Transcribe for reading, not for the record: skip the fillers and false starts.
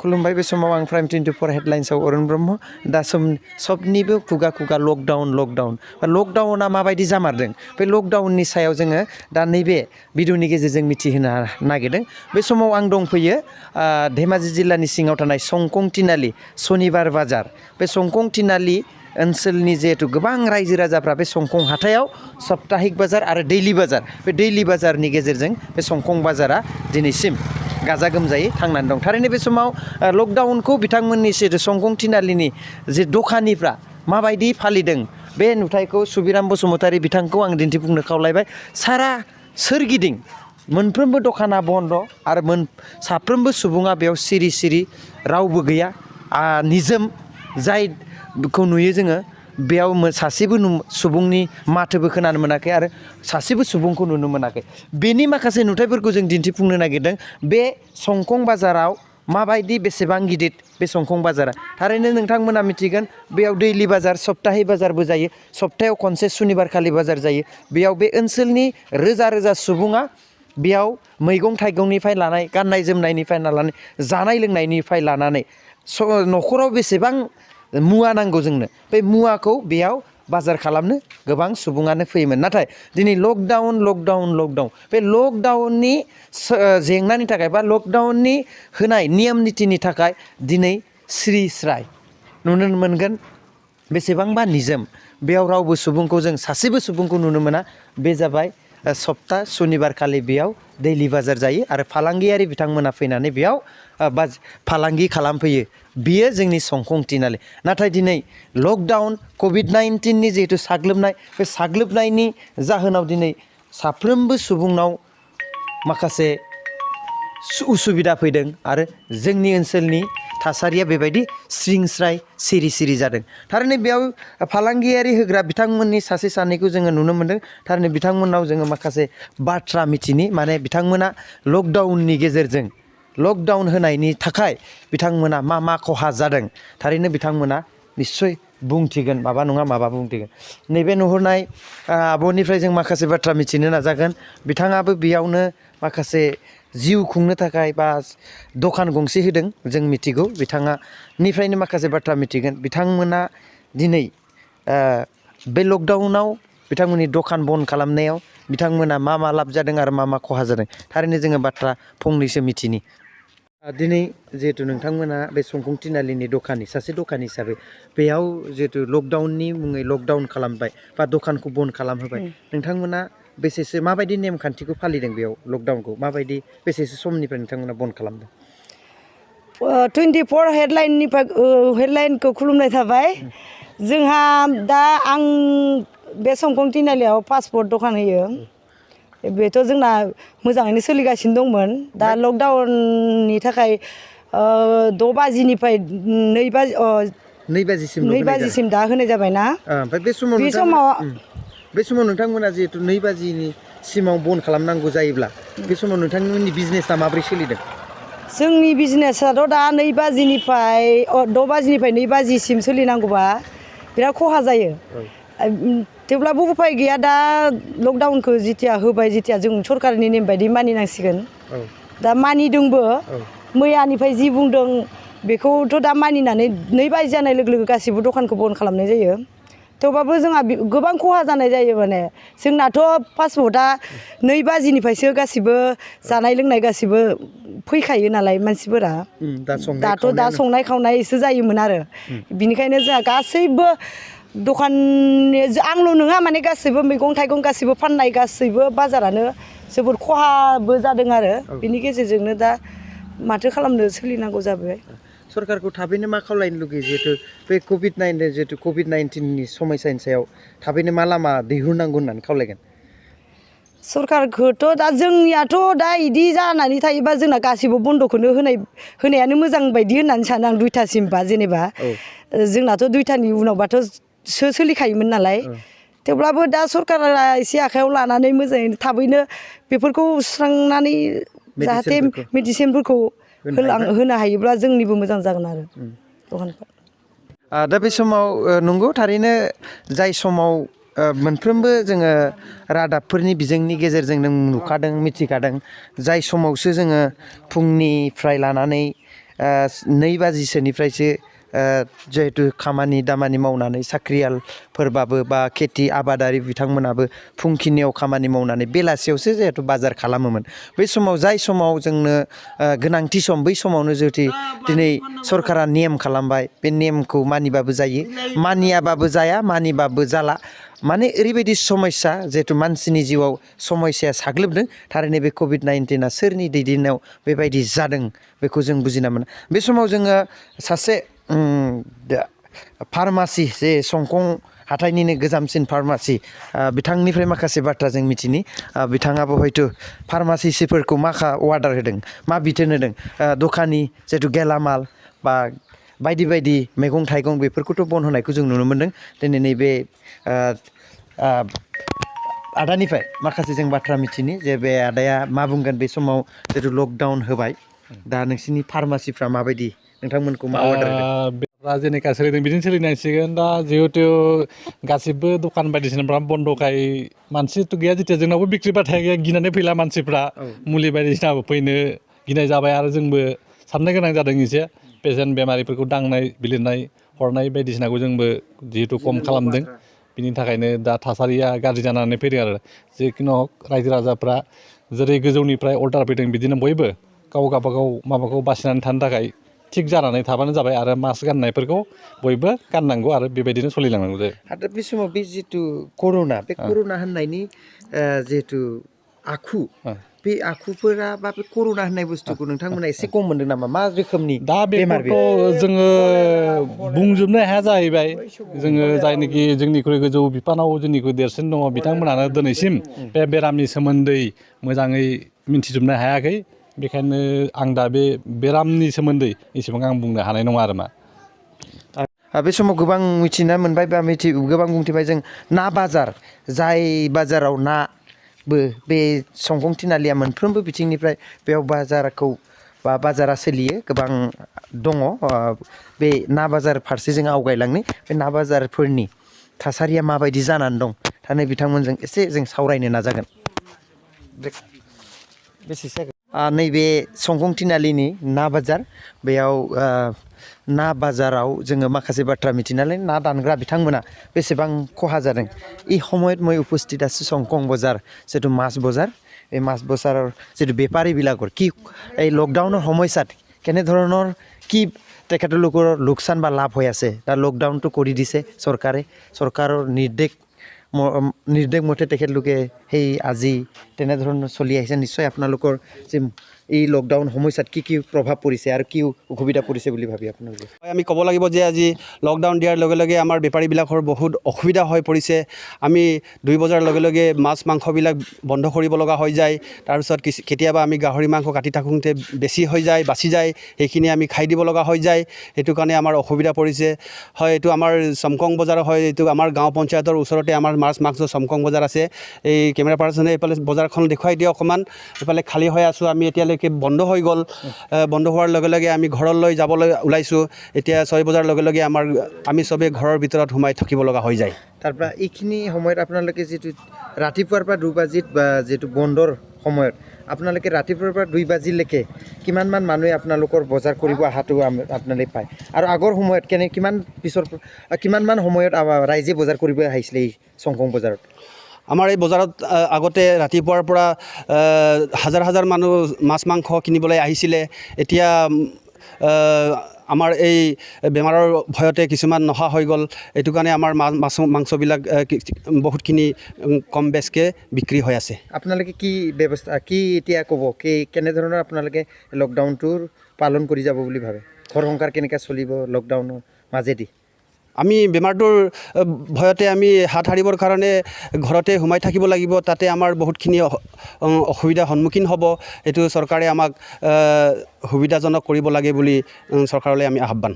खुलुमबाय बे समाव आं प्राइम 24 हेडलाइन्सआव अरुण ब्रह्म दा सबनिबो खुगा खुगा लकडाउना माबायदि जामारदों बे लकडाउननि सायाव जोङो दा नैबे भिडिअनि गेजेरजों मिथिहोनो नागिरदों बे समाव आं दंफैयो धेमाजि जिल्लानि सिङाव थानाय संकं तिनालि सनिबार बाजार बे संकं तिनालि ओनसोलनि जिहेतु गोबां रायजो राजाफ्रा बे संकं हाथायाव सप्ताहिक बाजार आरो दैलि बाजार बे दैलि बाजारनि गेजेरजों बे संकं बाजारा दिनैसिम गाजा गोमजायै थांनानै दं थारैनो बे समाव लकडाउनखौ बिथांमोननि जिहेतु संकं तिनालिनि जे दखानिफ्रा माबायदि फालिदों बे नुथायखौ सुबिराम बसुमतारी बिथांखौ आं दिन्थिफुंनो खावलायबाय सारा सोरगिदिं मोनफ्रोमबो दखाना बन्द आरो साफ्रोमबो सुबुङा बेयाव सिरि सिरि रावबो गैया निजोम जायखौ नुयो जोङो बेयाव सासेबो सुबुंनि माथोबो खोनानो मोनाखै आरो सासेबो सुबुंखौ नुनो मोनाखै बेनि माखासे नुथायफोरखौ जों दिन्थिफुंनो नागिरदों बे संकं बाजाराव माबायदि बेसेबां गिदिर बे संकं बाजारा थारैनो नोंथांमोना मिथिगोन बेयाव दैलि बाजार सप्ताहि बाजारबो जायो सप्तायाव खनसे सुनिबारखालि बाजार जायो बेयाव बे ओनसोलनि रोजा रोजा सुबुङा बेयाव मैगं थाइगंनिफ्राय लानाय गाननाय जोमनायनिफ्राय लानानै जानाय लोंनायनिफ्राय लानानै न'खराव बेसेबां मुवा नांगौ जोंनो बे मुवाखौ बेयाव बाजार खालामनो गोबां सुबुङानो फैयोमोन नाथाय दिनै लकडाउन बे लकडाउननि जेंनानि थाखाय बा लकडाउननि होनाय नियम नितिनि थाखाय दिनै स्रि स्राय नुनो मोनगोन बेसेबांबा निजोम बेयाव रावबो सुबुंखौ जों सासेबो सुबुंखौ नुनो मोना बे जाबाय सप्ता सुनिबारखालि बेयाव दैलि बाजार जायो आरो फालांगियारि बिथांमोना फैनानै बेयाव फालांगि खालामफैयो बियो जोंनि संकं तिनालि नाथाय दिनै लकडाउन कभिड-19नि जिहेतु साग्लोबनाय बे साग्लोबनायनि जाहोनाव दिनै साफ्रोमबो सुबुंनाव माखासे उसुबिदा फैदों आरो जोंनि ओनसोलनि थासारिया बेबायदि स्रिं स्राय सिरि सिरि जादों थारैनो बेयाव फालांगियारि होग्रा बिथांमोननि सासे सानैखौ जोङो नुनो मोनदों थारैनो बिथांमोननाव जोङो माखासे बाथ्रा मिथिनि माने बिथांमोना लकडाउननि गेजेरजों लकडाउन होनायनि थाखाय बिथांमोना मा खहा जादों थारैनो बिथांमोना निस्सय बुंथिगोन माबा नङा माबा बुंथिगोन नैबे नुहुरनाय आब'निफ्राय जों माखासे बाथ्रा मिथिनो नाजागोन बिथाङाबो बेयावनो माखासे जिउ खुंनो थाखाय बा दखान गंसे होदों जों मिथिगौ बिथाङानिफ्रायनो माखासे बाथ्रा मिथिगोन बिथांमोना दिनै बे लकडाउनाव बिथांमोननि दखान बन्द खालामनायाव बिथांमोना मा लाब जादों आरो मा खहा जादों थारैनो जोङो बाथ्रा फंनैसो मिथिनि दिनै जिहेतु नोंथांमोना बे संकं तिनालिनि दखानि सासे दखानि हिसाबै बेयाव जिहेतु लकडाउननि मुङै लकडाउन खालामबाय बा दखानखौ बन्द खालामहोबाय नोंथांमोना बेसेसो माबायदि नेमखान्थिखौ फालिदों बेयाव लकडाउनखौ माबायदि बेसेसो समनिफ्राय नोंथांमोना बन्द खालामदों 24 हेडलाइनखौ खुलुमनाय थाबाय जोंहा दा आं बे संकं तिनालियाव पासपर्ट दखान होयो बेथ' जोंना मोजाङैनो सोलिगासिनो दंमोन दा लकडाउननि थाखाय 6 बाजिनिफ्राय 2 बाजिसिम दा होनाय जाबायना ओमफ्राय बे समाव नोंथांमोना जिहेतु 2 बाजिनि सिमाव बन्द खालामनांगौ जायोब्ला बे समाव नोंथांमोननि बिजनेसा माबोरै सोलिदों जोंनि बिजनेसाथ' दा 6 बाजिनिफ्राय 2 बाजिसिम सोलिनांगौबा बिराद खहा जायो थेवब्लाबो उफाय गैया दा लकडाउनखौ जिथिया होबाय जिथिया जों सरकारनि नेम बायदि मानिनांसिगोन दा मानिदोंबो मैयानिफ्राय जि बुंदों बेखौथ' दा मानिनानै 2 बाजि जानाय लोगो लोगो गासिबो दखानखौ बन्द खालामनाय जायो थेवबाबो जोंहा गोबां खहा जानाय जायो माने जोंनाथ' पासपर्टआ 2 बाजिनिफ्रायसो गासिबो जानाय लोंनाय गासिबो फैखायो नालाय मानसिफोरा दाथ' दा संनाय खावनायसो जायोमोन आरो बिनिखायनो जोंहा गासैबो दखाननि आंल' नङा माने गासैबो मैगं थाइगं गासैबो फाननाय गासैबो बाजारानो जोबोद खहाबो जादों आरो बिनि गेजेरजोंनो दा माथो खालामनो सोलिनांगौ जाबाय सरकारखौ थाबैनो मा खावलायनो लुगैयो जिहेतु बे कभिड-19नि समस्यानि सायाव थाबैनो मा लामा दिहुननांगौ होननानै खावलायगोन सरकारखौथ' दा जोंनियाथ' दा इदि जानानै थायोबा जोंना गासिबो बन्द'खौनो होनायानो मोजां बायदि होननानै सानो आं 2टासिमबा जेनेबा जोंनाथ' 2टानि उनावबाथ' सोलिखायोमोन नालाय थेवब्लाबो दा सरकारा एसे आखायाव लानानै मोजाङै थाबैनो बेफोरखौ सुस्रांनानै जाहाथे मेडिसिनफोरखौ होनो हायोब्ला जोंनिबो मोजां जागोन आरो दखानफोर दा बे समाव नंगौ थारैनो जाय समाव मोनफ्रोमबो जोङो रादाबफोरनि बिजोंनि गेजेरजों नों नुखादों मिथिखादों जाय समावसो जोङो फुंनिफ्राय लानानै 2 बाजिसोनिफ्रायसो जिहेतु खामानि दामानि मावनानै साख्रियालफोरबाबो बा खेथि आबादारि बिथांमोनाबो फुंखिनियाव खामानि मावनानै बेलासियावसो जिहेतु बाजार खालामोमोन बै समाव जाय समाव जोंनो गोनांथि सम बै समावनो जुदि दिनै सरकारा नेम खालामबाय बे नेमखौ मानिबाबो जायो मानियाबाबो जाया मानिबाबो जाला माने ओरैबायदि समस्या जिहेतु मानसिनि जिउआव समस्याया साग्लोबदों थारैनो बे कभिड-19 सोरनि दैदेननायाव बेबायदि जादों बेखौ जों बुजिना मोनो बे समाव जोङो सासे फार्मासि जे संकं हाथाइनिनो गोजामसिन फार्मासि बिथांनिफ्राय माखासे बाथ्रा जों मिथिनि बिथाङाबो हयथ' फार्मासिफोरखौ मा अर्डार होदों मा बिथोन होदों दखानि जिहेतु गेलामाल बा बायदि बायदि मैगं थाइगं बेफोरखौथ' बन्द होनायखौ जों नुनो मोन्दों दिनै नैबे आदानिफ्राय माखासे जों बाथ्रा मिथिनि जे बे आदाया मा बुंगोन बे समाव जिहेतु लकडाउन होबाय दा नोंसिनि फार्मासिफ्रा माबायदि नोंथांमोनखौ मा अर्डार होदों जेनेका सोलिदों बिदिनो सोलिनांसिगोन दा जिहेतु गासिबो दखान बायदिसिनाफ्रा बन्द'खाय मानसिथ' गैया जेथिया जोंनावबो बिक्रि बाथाय गैया गिनानै फैला मानसिफ्रा मुलि बायदिसिनाबो फैनो गिनाय जाबाय आरो जोंबो साननो गोनां जादों एसे पेसेन्ट बेमारिफोरखौ दांनाय बिलिरनाय हरनाय बायदिसिनाखौ जोंबो जिहेतु खम खालामदों बिनि थाखायनो दा थासारिया गाज्रि जानानै फैदों आरो जिखुनु रायजो राजाफ्रा जेरै गोजौनिफ्राय अर्डार फैदों बिदिनो बयबो गावबागाव माबाखौ बासिनानै थानो थाखाय थिग जानानै थाबानो जाबाय आरो मास्क गाननायफोरखौ बयबो गाननांगौ आरो बेबायदिनो सोलिलांनांगौ जायो आरो बे समाव बे जिथु कर'ना बे कर'ना होननायनि जिहेतु आखु बे आखुफोरा बा बे कर'ना होननाय बुस्थुखौ नोंथांमोना एसे खम मोनदों नामा मा रोखोमनि दा बेखौथ' जोङो बुंजोबनो हाया जाहैबाय जोङो जायनोखि जोंनिख्रुइ गोजौ बिफानाव जोंनिख्रुइ देरसिन दङ बिथांमोनानो दिनैसिम बे बेरामनि सोमोन्दै मोजाङै मिन्थिजोबनो हायाखै बेखायनो आं दा बे बेरामनि सोमोन्दै एसेबां आं बुंनो हानाय नङा आरो मा बे समाव गोबां मिथिना मोनबाय बा गोबां मिथिबाय जों ना बाजार जाय बाजाराव नाबो बे संकं थिनालिया मोनफ्रोमबो बिथिंनिफ्राय बेयाव बाजारखौ बा बाजारा सोलियो गोबां दङ बे ना बाजार फारसे जों आवगायलांनो बे ना बाजारफोरनि थासारिया माबायदि जानानै दं थारैनो बिथांमोनजों एसे जों सावरायनो नाजागोन नैबे संकं थिनालिनि ना बाजार बेयाव ना बाजाराव जोङो माखासे बाथ्रा मिथिनानै ना दानग्रा बिथांमोना बेसेबां खहा जादों इ সময়त মই উপস্থিত আছো সংকং বজাৰ যিটো মাছ বজাৰ এই মাছ বজাৰৰ যিটো বেপাৰীবিলাকৰ কি এই লকডাউনৰ সময়ছোৱাত কেনেধৰণৰ কি তেখেতলোকৰ লোকচান বা লাভ হৈ আছে তাৰ লকডাউনটো কৰি দিছে চৰকাৰৰ নিৰ্দেশ মতে তেখেতলোকে সেই আজি তেনেধৰণৰ চলি আহিছে নিশ্চয় আপোনালোকৰ যে এই লকডাউন সময়ছোৱাত কি কি প্ৰভাৱ পৰিছে আৰু কি অসুবিধা পৰিছে বুলি ভাবি আপোনালোকে আমি ক'ব লাগিব যে আজি লকডাউন দিয়াৰ লগে লগে আমাৰ বেপাৰীবিলাকৰ বহুত অসুবিধা হৈ পৰিছে আমি 2 বজাৰ লগে লগে মাছ মাংসবিলাক বন্ধ কৰিব লগা হৈ যায় তাৰপিছত কেতিয়াবা আমি গাহৰি মাংস কাটি থাকোঁতে বেছি হৈ যায় বাচি যায় সেইখিনি আমি খাই দিব লগা হৈ যায় সেইটো কাৰণে আমাৰ অসুবিধা পৰিছে হয় এইটো আমাৰ সমকং বজাৰ হয় এইটো আমাৰ গাঁও পঞ্চায়তৰ ওচৰতে আমাৰ মাছ মাংস সমকং বজাৰ আছে এই কেমেৰা পাৰ্চনে এইফালে বজাৰখন দেখুৱাই দিয়ক অকণমান এইফালে খালী হৈ আছোঁ আমি এতিয়ালৈকে বন্ধ হৈ গ'ল বন্ধ হোৱাৰ লগে লগে আমি ঘৰলৈ যাবলৈ ওলাইছোঁ এতিয়া 6 বজাৰ লগে লগে আমি চবে ঘৰৰ ভিতৰত সোমাই থাকিব লগা হৈ যায় তাৰপৰা এইখিনি সময়ত আপোনালোকে যিটো ৰাতিপুৱাৰ পৰা 2 বাজিত বা যিটো বন্ধৰ সময়ত আপোনালোকে ৰাতিপুৱাৰ পৰা 2 বাজিলৈকে কিমানমান মানুহে আপোনালোকৰ বজাৰ কৰিব অহাটো আপোনালোকে পায় আৰু আগৰ সময়ত কিমানমান সময়ত ৰাইজে বজাৰ কৰিব আহিছিলে এই সংকং বজাৰত আমাৰ এই বজাৰত আগতে ৰাতিপুৱাৰ পৰা হাজাৰ মানুহ মাছ মাংস কিনিবলৈ আহিছিলে এতিয়া আমাৰ এই বেমাৰৰ ভয়তে কিছুমান নহা হৈ গ'ল এইটো কাৰণে আমাৰ মাংসবিলাক বহুতখিনি কম বেছকৈ বিক্ৰী হৈ আছে আপোনালোকে কি ব্যৱস্থা কি এতিয়া ক'ব কেনেধৰণৰ আপোনালোকে লকডাউনটোৰ পালন কৰি যাব বুলি ভাবে ঘৰ সংসাৰ কেনেকৈ চলিব লকডাউনৰ মাজেদি আমি বেমাৰটোৰ ভয়তে আমি হাত সাৰিবৰ কাৰণে ঘৰতে সোমাই থাকিব লাগিব তাতে আমাৰ বহুতখিনি অসুবিধাৰ সন্মুখীন হ'ব এইটো চৰকাৰে আমাক সুবিধাজনক কৰিব লাগে বুলি চৰকাৰলৈ আমি আহ্বান